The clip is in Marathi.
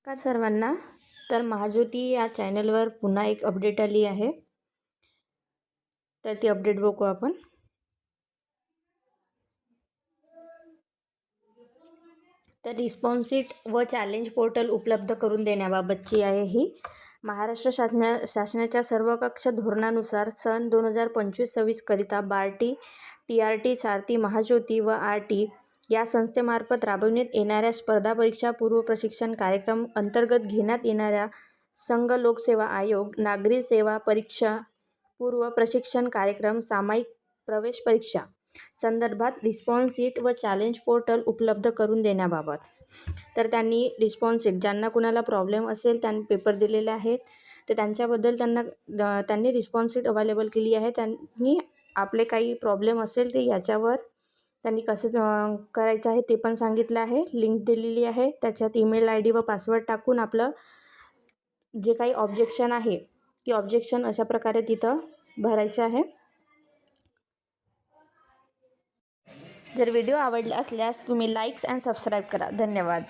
नमस्कार सर्वांना. तर महाज्योती या चॅनलवर पुन्हा एक अपडेट आली आहे. तर ती अपडेट बघू आपण. तर रिस्पॉन्स शीट व चॅलेंज पोर्टल उपलब्ध करून देण्याबाबतची आहे ही. महाराष्ट्र शासनाच्या सर्वकक्ष धोरणानुसार सन 2025-26 करिता बार्टी, TRT, सारथी, महाज्योती व RT या संस्थेमार्फत राबविण्यात येणाऱ्या स्पर्धा परीक्षा पूर्व प्रशिक्षण कार्यक्रम अंतर्गत घेण्यात येणाऱ्या संघ लोकसेवा आयोग नागरी सेवा परीक्षा पूर्व प्रशिक्षण कार्यक्रम सामायिक प्रवेश परीक्षा संदर्भात रिस्पॉन्स शीट व चॅलेंज पोर्टल उपलब्ध करून देण्याबाबत. तर त्यांनी रिस्पॉन्स शीट, ज्यांना कुणाला प्रॉब्लेम असेल त्यांनी पेपर दिलेले आहेत तर त्यांच्याबद्दल त्यांनी रिस्पॉन्स शीट अवेलेबल केली आहे. त्यांनी आपले काही प्रॉब्लेम असेल ते याच्यावर त्यांनी कसं करायचं आहे ते पण सांगितलं आहे. लिंक दिलेली आहे, त्याच्यात ईमेल ID व पासवर्ड टाकून आपलं जे काही ऑब्जेक्शन आहे ती ऑब्जेक्शन अशा प्रकारे तिथं भरायचं आहे. जर व्हिडिओ आवडला असल्यास तुम्ही लाईक्स अँड सबस्क्राईब करा. धन्यवाद.